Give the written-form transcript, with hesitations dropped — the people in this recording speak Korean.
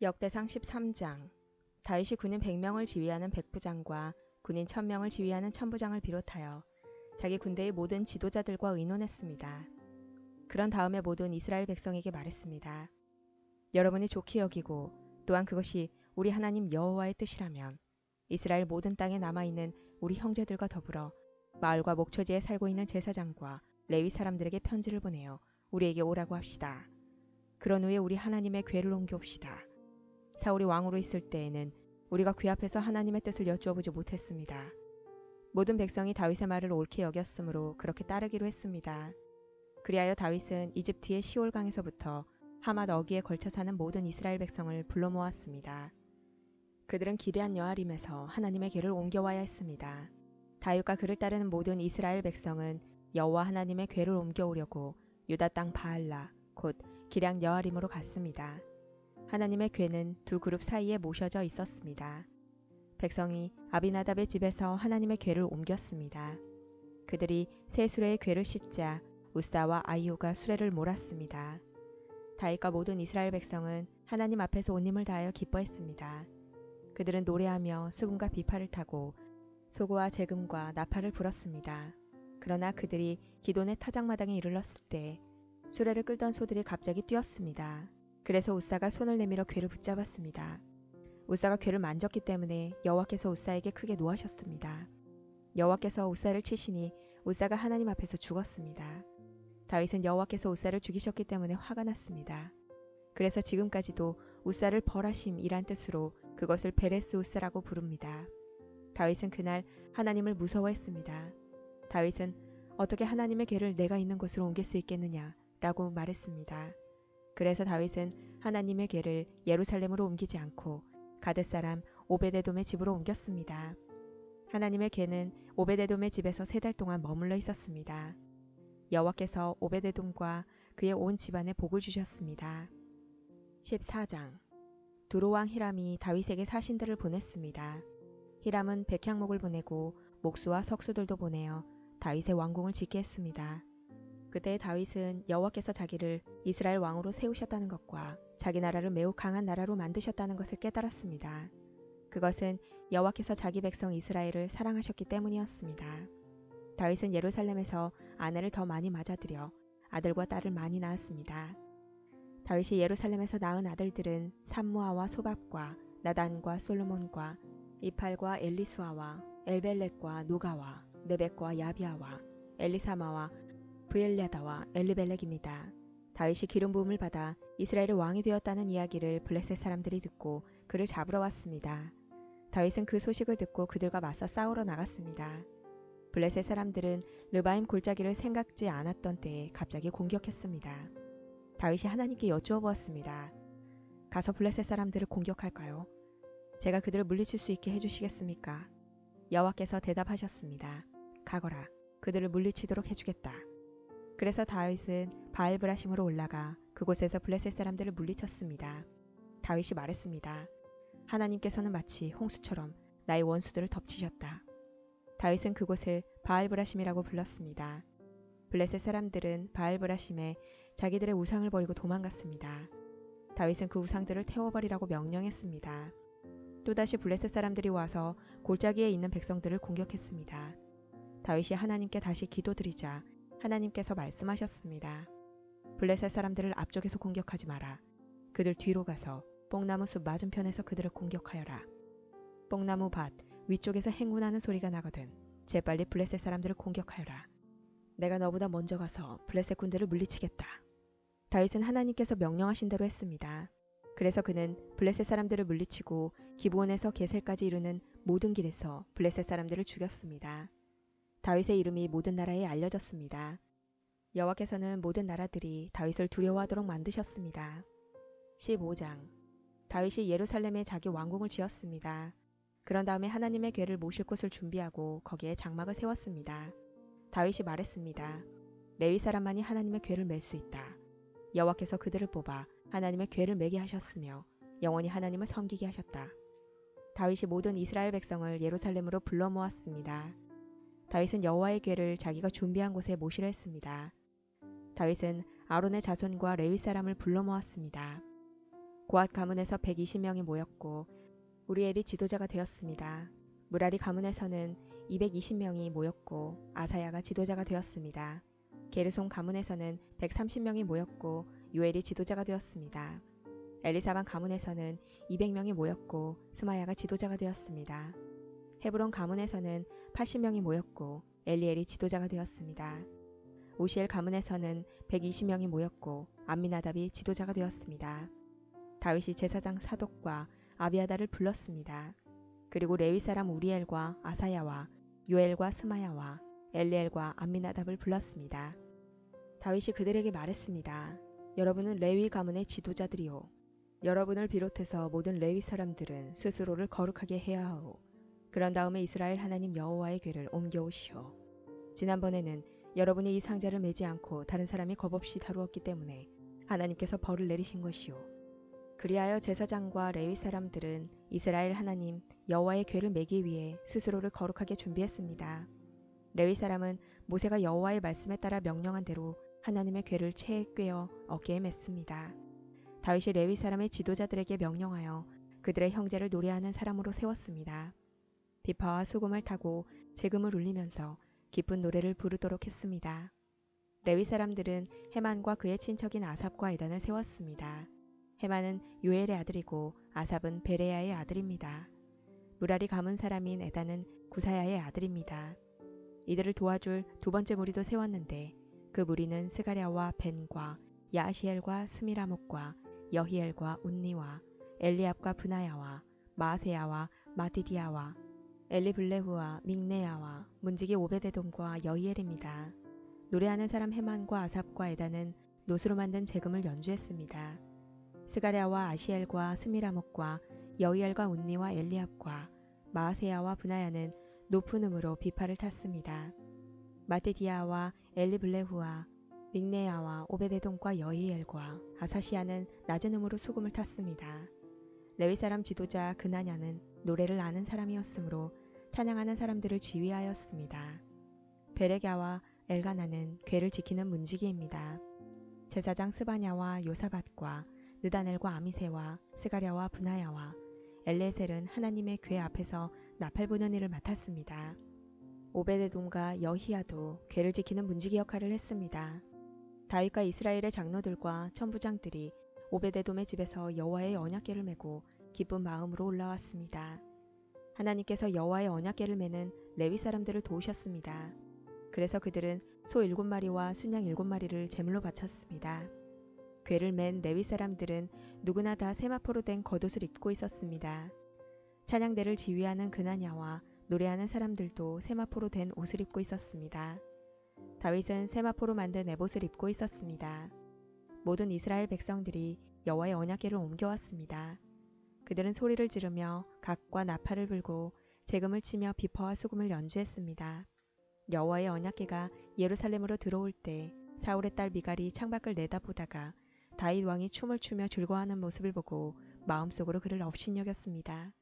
역대상 13장. 다윗이 군인 100명을 지휘하는 백부장과 군인 1000명을 지휘하는 천부장을 비롯하여 자기 군대의 모든 지도자들과 의논했습니다. 그런 다음에 모든 이스라엘 백성에게 말했습니다. 여러분이 좋게 여기고 또한 그것이 우리 하나님 여호와의 뜻이라면 이스라엘 모든 땅에 남아있는 우리 형제들과 더불어 마을과 목초지에 살고 있는 제사장과 레위 사람들에게 편지를 보내어 우리에게 오라고 합시다. 그런 후에 우리 하나님의 궤를 옮겨옵시다. 사울이 왕으로 있을 때에는 우리가 궤 앞에서 하나님의 뜻을 여쭈어보지 못했습니다. 모든 백성이 다윗의 말을 옳게 여겼으므로 그렇게 따르기로 했습니다. 그리하여 다윗은 이집트의 시올강에서부터 하맛 어귀에 걸쳐 사는 모든 이스라엘 백성을 불러 모았습니다. 그들은 기럇 여아림에서 하나님의 궤를 옮겨와야 했습니다. 다윗과 그를 따르는 모든 이스라엘 백성은 여호와 하나님의 궤를 옮겨오려고 유다 땅 바알라 곧 기럇 여아림으로 갔습니다. 하나님의 궤는 두 그룹 사이에 모셔져 있었습니다. 백성이 아비나답의 집에서 하나님의 궤를 옮겼습니다. 그들이 새 수레의 궤를 싣자 우사와 아이오가 수레를 몰았습니다. 다윗과 모든 이스라엘 백성은 하나님 앞에서 온 힘을 다하여 기뻐했습니다. 그들은 노래하며 수금과 비파를 타고 소고와 재금과 나팔을 불었습니다. 그러나 그들이 기돈의 타작마당에 이르렀을 때 수레를 끌던 소들이 갑자기 뛰었습니다. 그래서 우사가 손을 내밀어 궤를 붙잡았습니다. 우사가 궤를 만졌기 때문에 여호와께서 우사에게 크게 노하셨습니다. 여호와께서 우사를 치시니 우사가 하나님 앞에서 죽었습니다. 다윗은 여호와께서 우사를 죽이셨기 때문에 화가 났습니다. 그래서 지금까지도 우사를 벌하심이란 뜻으로 그것을 베레스 우사라고 부릅니다. 다윗은 그날 하나님을 무서워했습니다. 다윗은 어떻게 하나님의 궤를 내가 있는 곳으로 옮길 수 있겠느냐 라고 말했습니다. 그래서 다윗은 하나님의 궤를 예루살렘으로 옮기지 않고 가드 사람 오베데돔의 집으로 옮겼습니다. 하나님의 궤는 오베데돔의 집에서 3달 동안 머물러 있었습니다. 여호와께서 오베데돔과 그의 온 집안에 복을 주셨습니다. 14장. 두로왕 히람이 다윗에게 사신들을 보냈습니다. 히람은 백향목을 보내고 목수와 석수들도 보내어 다윗의 왕궁을 짓게 했습니다. 그때 다윗은 여호와께서 자기를 이스라엘 왕으로 세우셨다는 것과 자기 나라를 매우 강한 나라로 만드셨다는 것을 깨달았습니다. 그것은 여호와께서 자기 백성 이스라엘을 사랑하셨기 때문이었습니다. 다윗은 예루살렘에서 아내를 더 많이 맞아들여 아들과 딸을 많이 낳았습니다. 다윗이 예루살렘에서 낳은 아들들은 삼무아와 소밥과 나단과 솔로몬과 이팔과 엘리수아와 엘벨렛과 노가와 네벡과 야비아와 엘리사마와 브엘랴다와 엘리벨렉입니다. 다윗이 기름 부음을 받아 이스라엘의 왕이 되었다는 이야기를 블레셋 사람들이 듣고 그를 잡으러 왔습니다. 다윗은 그 소식을 듣고 그들과 맞서 싸우러 나갔습니다. 블레셋 사람들은 르바임 골짜기를 생각지 않았던 때에 갑자기 공격했습니다. 다윗이 하나님께 여쭈어 보았습니다. 가서 블레셋 사람들을 공격할까요? 제가 그들을 물리칠 수 있게 해주시겠습니까? 여호와께서 대답하셨습니다. 가거라. 그들을 물리치도록 해주겠다. 그래서 다윗은 바알브라심으로 올라가 그곳에서 블레셋 사람들을 물리쳤습니다. 다윗이 말했습니다. 하나님께서는 마치 홍수처럼 나의 원수들을 덮치셨다. 다윗은 그곳을 바알브라심이라고 불렀습니다. 블레셋 사람들은 바알브라심에 자기들의 우상을 버리고 도망갔습니다. 다윗은 그 우상들을 태워버리라고 명령했습니다. 또다시 블레셋 사람들이 와서 골짜기에 있는 백성들을 공격했습니다. 다윗이 하나님께 다시 기도드리자 하나님께서 말씀하셨습니다. 블레셋 사람들을 앞쪽에서 공격하지 마라. 그들 뒤로 가서 뽕나무 숲 맞은편에서 그들을 공격하여라. 뽕나무 밭 위쪽에서 행군하는 소리가 나거든 재빨리 블레셋 사람들을 공격하여라. 내가 너보다 먼저 가서 블레셋 군대를 물리치겠다. 다윗은 하나님께서 명령하신 대로 했습니다. 그래서 그는 블레셋 사람들을 물리치고 기브온에서 게셀까지 이르는 모든 길에서 블레셋 사람들을 죽였습니다. 다윗의 이름이 모든 나라에 알려졌습니다. 여호와께서는 모든 나라들이 다윗을 두려워하도록 만드셨습니다. 15장. 다윗이 예루살렘에 자기 왕궁을 지었습니다. 그런 다음에 하나님의 궤를 모실 곳을 준비하고 거기에 장막을 세웠습니다. 다윗이 말했습니다. 레위 사람만이 하나님의 궤를 맬 수 있다. 여호와께서 그들을 뽑아 하나님의 궤를 매게 하셨으며 영원히 하나님을 섬기게 하셨다. 다윗이 모든 이스라엘 백성을 예루살렘으로 불러 모았습니다. 다윗은 여호와의 궤를 자기가 준비한 곳에 모시려 했습니다. 다윗은 아론의 자손과 레위 사람을 불러 모았습니다. 고앗 가문에서 120명이 모였고 우리엘이 지도자가 되었습니다. 무라리 가문에서는 220명이 모였고 아사야가 지도자가 되었습니다. 게르손 가문에서는 130명이 모였고 요엘이 지도자가 되었습니다. 엘리사반 가문에서는 200명이 모였고 스마야가 지도자가 되었습니다. 헤브론 가문에서는 80명이 모였고 엘리엘이 지도자가 되었습니다. 오시엘 가문에서는 120명이 모였고 암미나답이 지도자가 되었습니다. 다윗이 제사장 사독과 아비아다를 불렀습니다. 그리고 레위 사람 우리엘과 아사야와 요엘과 스마야와 엘리엘과 암미나답을 불렀습니다. 다윗이 그들에게 말했습니다. 여러분은 레위 가문의 지도자들이요. 여러분을 비롯해서 모든 레위 사람들은 스스로를 거룩하게 해야 하오. 그런 다음에 이스라엘 하나님 여호와의 궤를 옮겨오시오. 지난번에는 여러분이 이 상자를 매지 않고 다른 사람이 겁없이 다루었기 때문에 하나님께서 벌을 내리신 것이오. 그리하여 제사장과 레위 사람들은 이스라엘 하나님 여호와의 궤를 매기 위해 스스로를 거룩하게 준비했습니다. 레위 사람은 모세가 여호와의 말씀에 따라 명령한 대로 하나님의 궤를 채에 꿰어 어깨에 맸습니다. 다윗이 레위 사람의 지도자들에게 명령하여 그들의 형제를 노래하는 사람으로 세웠습니다. 비파와 수금을 타고 재금을 울리면서 기쁜 노래를 부르도록 했습니다. 레위 사람들은 헤만과 그의 친척인 아삽과 에단을 세웠습니다. 헤만은 요엘의 아들이고 아삽은 베레야의 아들입니다. 무라리 가문 사람인 에단은 구사야의 아들입니다. 이들을 도와줄 두 번째 무리도 세웠는데 그 무리는 스가랴와 벤과 야시엘과 스미라목과 여히엘과 운니와 엘리압과 브나야와 마아세야와 마디디아와 엘리블레후와 믹네야와 문지기 오베데돔과 여히엘입니다. 노래하는 사람 헤만과 아삽과 에단은 노수로 만든 재금을 연주했습니다. 스가랴와 아시엘과 스미라목과 여히엘과 운니와 엘리압과 마아세야와 브나야는 높은 음으로 비파를 탔습니다. 마디디아와 엘리블레후와 믹네야와 오베데돔과 여히엘과 아사시아는 낮은 음으로 수금을 탔습니다. 레위 사람 지도자 그나냐는 노래를 아는 사람이었으므로 찬양하는 사람들을 지휘하였습니다. 베레갸와 엘가나는 궤를 지키는 문지기입니다. 제사장 스바냐와 요사밧과 느다넬과 아미세와 스가랴와 브나야와 엘레셀은 하나님의 궤 앞에서 나팔 부는 일을 맡았습니다. 오베데돔과 여히야도 궤를 지키는 문지기 역할을 했습니다. 다윗과 이스라엘의 장로들과 천부장들이 오베데돔의 집에서 여호와의 언약궤를 메고 기쁜 마음으로 올라왔습니다. 하나님께서 여호와의 언약궤를 메는 레위 사람들을 도우셨습니다. 그래서 그들은 소 7마리와 순양 7마리를 제물로 바쳤습니다. 궤를 맨 레위 사람들은 누구나 다 세마포로 된 겉옷을 입고 있었습니다. 찬양대를 지휘하는 그나냐와 노래하는 사람들도 세마포로 된 옷을 입고 있었습니다. 다윗은 세마포로 만든 에봇을 입고 있었습니다. 모든 이스라엘 백성들이 여호와의 언약궤를 옮겨왔습니다. 그들은 소리를 지르며 각과 나팔을 불고 재금을 치며 비파와 수금을 연주했습니다. 여호와의 언약궤가 예루살렘으로 들어올 때 사울의 딸 미갈이 창밖을 내다보다가 다윗 왕이 춤을 추며 즐거워하는 모습을 보고 마음속으로 그를 업신여겼습니다.